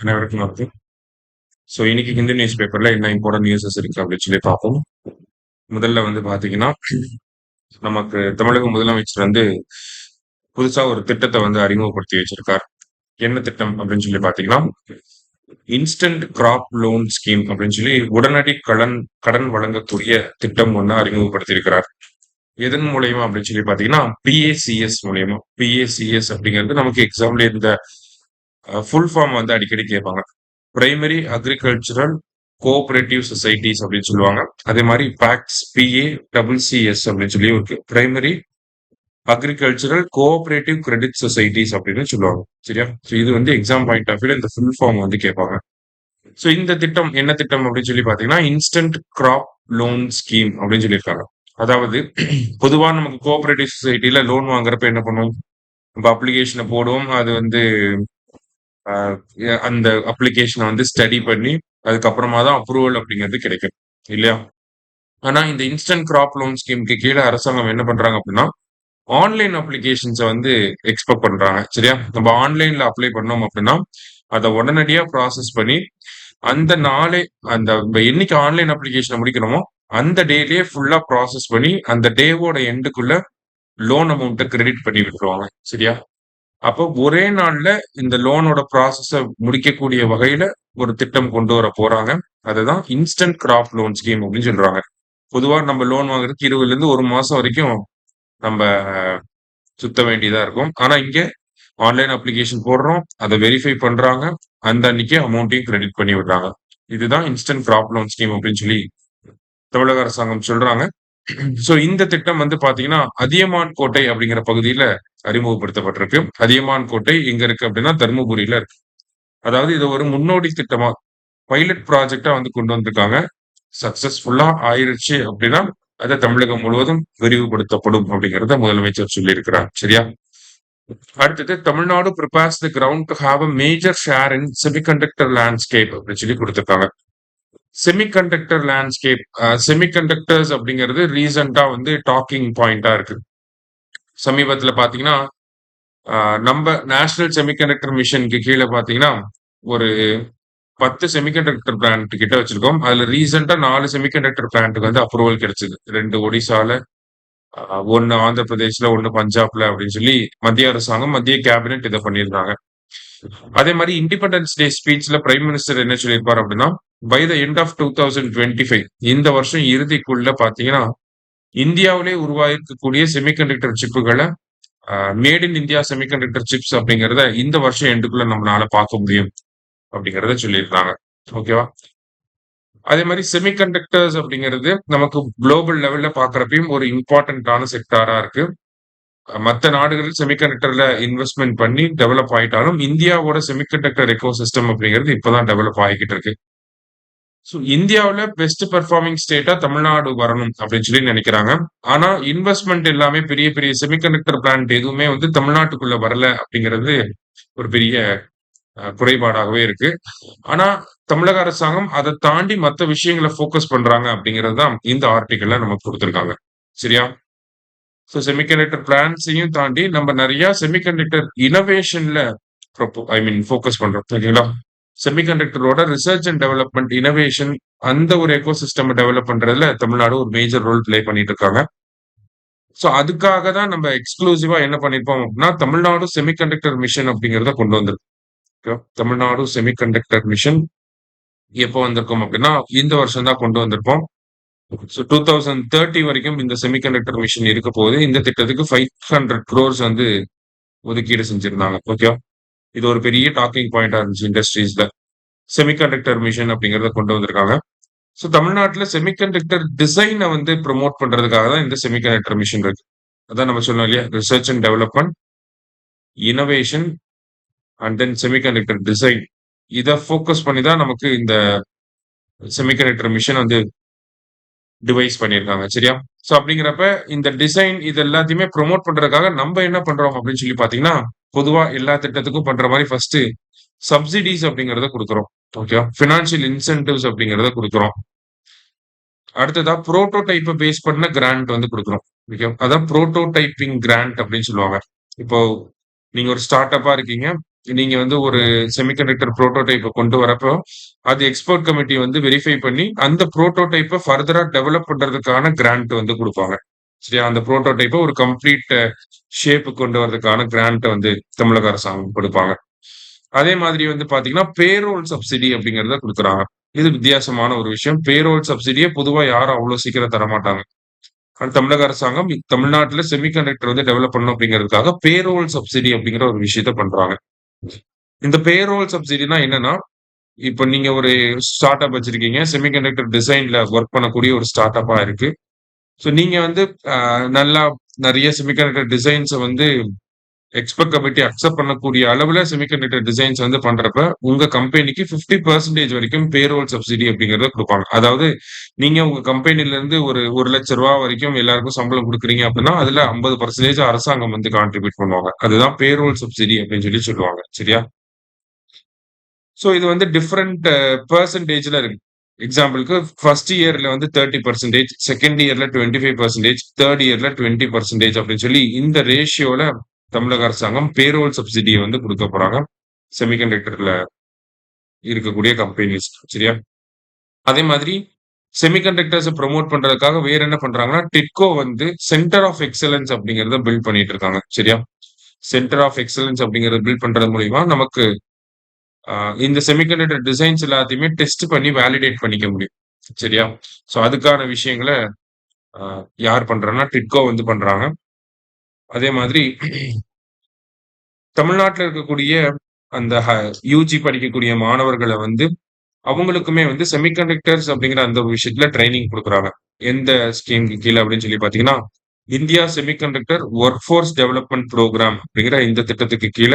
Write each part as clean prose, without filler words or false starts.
அனைவருக்கும் வணக்கம். ஸோ இன்னைக்கு ஹிந்து நியூஸ் பேப்பர்ல என்ன இம்பார்ட்டன்ட் நியூஸஸ் இருக்கு அப்படின்னு சொல்லி பார்ப்போம். முதல்ல வந்து பாத்தீங்கன்னா, நமக்கு தமிழக முதலமைச்சர் வந்து புதுசா ஒரு திட்டத்தை வந்து அறிமுகப்படுத்தி வச்சிருக்கார். என்ன திட்டம் அப்படின்னு சொல்லி பாத்தீங்கன்னா, இன்ஸ்டன்ட் கிராப் லோன் ஸ்கீம் அப்படின்னு சொல்லி உடனடி கடன் கடன் வழங்கக்கூடிய திட்டம் ஒன்று அறிமுகப்படுத்தி இருக்கிறார். எதன் மூலியமா அப்படின்னு சொல்லி பாத்தீங்கன்னா, பிஏசிஎஸ் மூலியமா. பிஏசிஎஸ் அப்படிங்கிறது நமக்கு எக்ஸாம்ல இந்த ஃபுல் ஃபார்ம் வந்து அடிக்கடி கேட்பாங்க. பிரைமரி அக்ரிகல்ச்சரல் கோஆபரேட்டிவ் சொசைட்டிஸ் அப்படின்னு சொல்லுவாங்க. அதே மாதிரி பேக்ஸ் PACCS அப்படின்னு சொல்லி இருக்கு. Primary agricultural cooperative credit societies அப்படின்னு சொல்லுவாங்க. சரியா? ஸோ இது வந்து எக்ஸாம் பாயிண்ட் ஆஃப் வியூல இந்த ஃபுல் ஃபார்ம் வந்து கேட்பாங்க. ஸோ இந்த திட்டம் என்ன திட்டம் அப்படின்னு சொல்லி பாத்தீங்கன்னா, இன்ஸ்டன்ட் கிராப் லோன் ஸ்கீம் அப்படின்னு சொல்லியிருக்காங்க. அதாவது பொதுவா நமக்கு கோஆபரேட்டிவ் சொசைட்டில லோன் வாங்குறப்ப என்ன பண்ணுவோம்? நம்ம அப்ளிகேஷனை போடுவோம். அது வந்து அந்த அப்ளிகேஷனை வந்து ஸ்டடி பண்ணி அதுக்கப்புறமா தான் அப்ரூவல் அப்படிங்கிறது கிடைக்கும் இல்லையா? ஆனா இந்த இன்ஸ்டன்ட் கிராப் லோன் ஸ்கீமுக்கு கீழே அரசாங்கம் என்ன பண்றாங்க அப்படின்னா, ஆன்லைன் அப்ளிகேஷன்ஸை வந்து எக்ஸ்பெக்ட் பண்றாங்க. சரியா? நம்ம ஆன்லைன்ல அப்ளை பண்ணோம் அப்படின்னா அதை உடனடியா ப்ராசஸ் பண்ணி அந்த நாளே அந்த என்னைக்கு ஆன்லைன் அப்ளிகேஷனை முடிக்கணுமோ அந்த டேலயே ஃபுல்லா ப்ராசஸ் பண்ணி அந்த டேவோட எண்டுக்குள்ள லோன் அமௌண்ட்டை கிரெடிட் பண்ணி விட்டுருவாங்க. சரியா? அப்போ ஒரே நாள்ல இந்த லோனோட ப்ராசஸ முடிக்கக்கூடிய வகையில ஒரு திட்டம் கொண்டு வர போறாங்க. அதுதான் இன்ஸ்டன்ட் கிராப் லோன் ஸ்கீம் அப்படின்னு சொல்றாங்க. பொதுவா நம்ம லோன் வாங்குறதுக்கு 20ல இருந்து 1 மாசம் வரைக்கும் நம்ம சுத்த வேண்டியதா இருக்கும். ஆனா இங்க ஆன்லைன் அப்ளிகேஷன் போடுறோம், அதை வெரிஃபை பண்றாங்க, அந்த அன்னைக்கே அமௌண்ட்டையும் கிரெடிட் பண்ணி விடுறாங்க. இதுதான் இன்ஸ்டன்ட் கிராப் லோன் ஸ்கீம் அப்படின்னு சொல்லி தமிழக அரசாங்கம் சொல்றாங்க. சோ இந்த திட்டம் வந்து பாத்தீங்கன்னா, அதியமான் கோட்டை அப்படிங்கிற பகுதியில அறிமுகப்படுத்தப்பட்டிருக்கு. அதியமான் கோட்டை எங்க இருக்கு அப்படின்னா தர்மபுரியில இருக்கு. அதாவது இது ஒரு முன்னோடி திட்டமா பைலட் ப்ராஜெக்டா வந்து கொண்டு வந்திருக்காங்க. சக்சஸ்ஃபுல்லா ஆயிருச்சு அப்படின்னா அது தமிழகம் முழுவதும் விரிவுபடுத்தப்படும் அப்படிங்கறத முதலமைச்சர் சொல்லியிருக்கிறார். சரியா? அடுத்தது Tamil Nadu prepares the ground to have a major share in semiconductor landscape அப்படின்னு சொல்லி கொடுத்திருக்காங்க. செமிகண்டக்டர் லேண்ட்ஸ்கேப் செமிகண்டக்டர்ஸ் அப்படிங்கிறது ரீசெண்டா வந்து டாக்கிங் பாயிண்டா இருக்கு. சமீபத்துல பாத்தீங்கன்னா நம்ம நேஷனல் செமிகண்டக்டர் மிஷனுக்கு கீழே பாத்தீங்கன்னா ஒரு 10 செமிகண்டக்டர் பிளான்ட் கிட்ட வச்சிருக்கோம். அதுல ரீசெண்டா 4 செமிகண்டக்டர் பிளான்ட்டுக்கு வந்து அப்ரூவல் கிடைச்சது. 2 ஒடிசால, 1 ஆந்திர பிரதேஷ்ல, 1 பஞ்சாப்ல அப்படின்னு சொல்லி மத்திய அரசாங்கம், மத்திய கேபினெட் இதை பண்ணியிருந்தாங்க. அதே மாதிரி இண்டிபெண்டன்ஸ் டே ஸ்பீச்ல பிரைம் மினிஸ்டர் என்ன சொல்லியிருப்பார் அப்படின்னா, பை த எண்ட் ஆஃப் 2025 இந்த வருஷம் இறுதிக்குள்ள பாத்தீங்கன்னா இந்தியாவிலே உருவாயிருக்கக்கூடிய செமிகண்டக்டர் சிப்புகளை made in India semiconductor chips அப்படிங்கறத இந்த வருஷம் எண்டுக்குள்ள நம்மளால பார்க்க முடியும் அப்படிங்கறத சொல்லியிருக்காங்க. ஓகேவா? அதே மாதிரி செமிகண்டக்டர்ஸ் அப்படிங்கிறது நமக்கு குளோபல் லெவல்ல பாக்குறப்பையும் ஒரு இம்பார்ட்டன்டான செக்டாரா இருக்கு. மற்ற நாடுகளில் செமிகண்டக்டர்ல இன்வெஸ்ட்மெண்ட் பண்ணி டெவலப் ஆயிட்டாலும் இந்தியாவோட செமிகண்டக்டர் எக்கோசிஸ்டம் அப்படிங்கிறது இப்பதான் டெவலப் ஆகிக்கிட்டு இருக்கு. ஸோ இந்தியாவில் பெஸ்ட் பெர்ஃபார்மிங் ஸ்டேட்டா தமிழ்நாடு வரணும் அப்படின்னு சொல்லி நினைக்கிறாங்க. ஆனா இன்வெஸ்ட்மெண்ட் எல்லாமே பெரிய பெரிய செமிகண்டக்டர் பிளான்ட் எதுவுமே வந்து தமிழ்நாட்டுக்குள்ள வரல அப்படிங்கிறது ஒரு பெரிய குறைபாடாகவே இருக்கு. ஆனா தமிழக அரசாங்கம் அதை தாண்டி மற்ற விஷயங்களை ஃபோக்கஸ் பண்றாங்க அப்படிங்கிறது தான் இந்த ஆர்டிக்கல்ல நமக்கு கொடுத்திருக்காங்க. சரியா? ஸோ செமிகண்டக்டர் பிளான்ட்ஸையும் தாண்டி நம்ம நிறைய செமிகண்டக்டர் இனோவேஷன்ல ஃபோக்கஸ் பண்றோம். சரிங்களா? செமிகண்டக்டரோட ரிசர்ச் அண்ட் டெவலப்மெண்ட் இனோவேஷன் அந்த ஒரு எக்கோசிஸ்டம் டெவலப் பண்றதுல தமிழ்நாடு ஒரு மேஜர் ரோல் பிளே பண்ணிட்டு இருக்காங்க. சோ அதுக்காக தான் நம்ம எக்ஸ்க்ளூசிவா என்ன பண்ணிருப்போம் அப்படின்னா தமிழ்நாடு செமிகண்டக்டர் மிஷன் அப்படிங்கறத கொண்டு வந்திருக்கோம். தமிழ்நாடு செமிகண்டக்டர் மிஷன் எப்போ வந்திருக்கோம் அப்படின்னா இந்த வருஷம் தான் கொண்டு வந்திருப்போம். ஸோ 2030 வரைக்கும் இந்த செமிகண்டக்டர் மிஷன் இருக்க போது இந்த திட்டத்துக்கு 500 crores வந்து ஒதுக்கீடு செஞ்சிருந்தாங்க. ஓகே, இது ஒரு பெரிய டாக்கிங் பாயிண்டா இருந்துச்சு இண்டஸ்ட்ரீஸ்ல. செமிகண்டக்டர் மிஷன் அப்படிங்கறத கொண்டு வந்திருக்காங்க. ஸோ தமிழ்நாட்டுல செமிகண்டக்டர் டிசைனை வந்து ப்ரொமோட் பண்றதுக்காக தான் இந்த செமிகண்டக்டர் மிஷன் இருக்கு. அதான் நம்ம சொன்னோம் இல்லையா, research and development, innovation and then semiconductor design. இதை ஃபோக்கஸ் பண்ணி தான் நமக்கு இந்த செமிகண்டக்டர் மிஷன் வந்து டிவைஸ் பண்ணியிருக்காங்க. சரியா? ஸோ அப்படிங்கிறப்ப இந்த டிசைன் இது எல்லாத்தையுமே ப்ரொமோட் பண்றதுக்காக நம்ம என்ன பண்றோம் அப்படின்னு சொல்லி பாத்தீங்கன்னா, பொதுவா எல்லா திட்டத்துக்கும் பண்ற மாதிரி ஃபர்ஸ்ட் சப்சிடிஸ் அப்படிங்கறத கொடுக்குறோம். ஓகே, பினான்சியல் இன்சென்டிவ்ஸ் அப்படிங்கறத கொடுக்குறோம். அடுத்ததா புரோட்டோடைப்பை பேஸ் பண்ண கிராண்ட் வந்து கொடுக்குறோம். ஓகே, அதான் புரோட்டோடைப்பிங் கிராண்ட் அப்படின்னு சொல்லுவாங்க. இப்போ நீங்க ஒரு ஸ்டார்ட் அப்பா இருக்கீங்க, நீங்க வந்து ஒரு செமிகண்டக்டர் புரோட்டோடைப்ப கொண்டு வரப்போ, அது எக்ஸ்பர்ட் கமிட்டி வந்து வெரிஃபை பண்ணி, அந்த புரோட்டோடைப்ப ஃபர்தரா டெவலப் பண்றதுக்கான கிராண்ட் வந்து குடுப்பாங்க. சரியா? அந்த புரோட்டோடைப்ப ஒரு கம்ப்ளீட் ஷேப்க்கு கொண்டு வரதுக்கான கிராண்ட்ட வந்து தமிழக அரசாங்கம் குடுப்பாங்க. அதே மாதிரி வந்து பார்த்தீங்கன்னா, பேரோல் சப்சிடி அப்படிங்கிறத குடுக்குறாங்க. இது வித்தியாசமான ஒரு விஷயம். பேரோல் சப்சிடிய பொதுவா யாரும் அவ்வளோ சீக்கிரம் தரமாட்டாங்க. ஆனா தமிழக அரசாங்கம் தமிழ்நாட்டுல செமிகண்டக்டர் வந்து டெவலப் பண்ணணும் அப்படிங்கிறதுக்காக பேரோல் சப்சிடி அப்படிங்கிற ஒரு விஷயத்த பண்றாங்க. இந்த பேரோல் சப்சிடினா என்னன்னா, இப்ப நீங்க ஒரு ஸ்டார்ட் அப் வச்சிருக்கீங்க. செமிகண்டக்டர் டிசைன்ல வொர்க் பண்ணக்கூடிய ஒரு ஸ்டார்ட் அப்பா இருக்கு. ஸோ நீங்க வந்து அ நல்லா நெறைய செமிகண்டக்டர் டிசைன்ஸ வந்து எக்ஸ்பெக்ட் கமிட்டி அக்செப்ட் பண்ணக்கூடிய அளவுல செமிகண்டக்டர் டிசைன்ஸ் வந்து பண்றப்ப, உங்க கம்பெனிக்கு 50% வரைக்கும் பேரோல் சப்சிடி அப்படிங்கிறத குடுப்பாங்க. அதாவது நீங்க உங்க கம்பெனில இருந்து ஒரு ரூ. 1,00,000 வரைக்கும் எல்லாருக்கும் சம்பளம் குடுக்குறீங்க அப்படின்னா, அதுல 50% அரசாங்கம் வந்து கான்ட்ரிபியூட் பண்ணுவாங்க. அதுதான் பேரோல் சப்சிடி அப்படின்னு சொல்லி சொல்லுவாங்க. சரியா? ஸோ இது வந்து டிஃபரெண்ட் பெர்சன்டேஜ்ல இருக்கு. எக்ஸாம்பிள்க்கு ஃபர்ஸ்ட் இயர்ல வந்து 30%, செகண்ட் இயர்ல 25%, தேர்ட் இயர்ல 20% அப்படின்னு சொல்லி இந்த ரேஷியோல தமிழக அரசாங்கம் பேரோல் சப்சிடிய வந்து குடுக்க போறாங்க. செமிகண்டக்டர்ல இருக்கக்கூடிய கம்பெனிஸ்க்கு. சரியா? அதே மாதிரி செமிகண்டக்டர்ஸ புரமோட் பண்றதுக்காக வேற என்ன பண்றாங்கன்னா, டிட்கோ வந்து சென்டர் ஆஃப் எக்ஸலன்ஸ் அப்படிங்கிறத பில்ட் பண்ணிட்டு இருக்காங்க. சரியா? சென்டர் ஆஃப் எக்ஸலன்ஸ் அப்படிங்கிறத பில்ட் பண்றது மூலியமா நமக்கு அ இந்த செமிகண்டக்டர் டிசைன்ஸ் எல்லாத்தையுமே டெஸ்ட் பண்ணி வேலிடேட் பண்ணிக்க முடியும். சரியா? சோ அதுக்கான விஷயங்கள அ யார் பண்றாங்கன்னா, டிட்கோ வந்து பண்றாங்க. அதே மாதிரி தமிழ்நாட்டுல இருக்கக்கூடிய அந்த யுஜி படிக்கக்கூடிய மாணவர்கள வந்து அவங்களுக்குமே வந்து செமிகண்டக்டர்ஸ் அப்படிங்கிற அந்த ஒரு விஷயத்துல ட்ரெய்னிங் குடுக்குறாங்க. எந்த ஸ்கீம்க்கு கீழ அப்படின்னு சொல்லி பார்த்தீங்கன்னா, India semiconductor work force development program அப்படிங்கிற இந்த திட்டத்துக்கு கீழ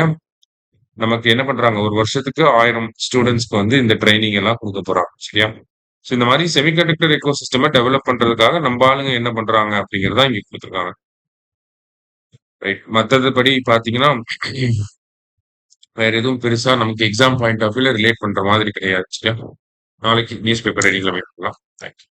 நமக்கு என்ன பண்றாங்க, ஒரு வருஷத்துக்கு 1000 ஸ்டூடண்ட்ஸ்க்கு வந்து இந்த ட்ரெய்னிங் எல்லாம் குடுக்க போறாங்க. சரியா? சோ இந்த மாரி செமிகண்டக்டர் எக்கோசிஸ்டம டெவலப் பண்றதுக்காக நம்ப ஆளுங்க என்ன பண்றாங்க அப்படிங்கிறத இங்க குடுத்துருக்காங்க. ரைட். மத்தது படி பார்த்தீங்கன்னா, வேற எதுவும் பெருசா நமக்கு எக்ஸாம் பாயிண்ட் ஆஃப் வியூல ரிலேட் பண்ற மாதிரி கிடையாது. சரியா? நாளைக்கு நியூஸ் பேப்பர் ரீடிங்ல மீட் பண்ணலாம். Thank you.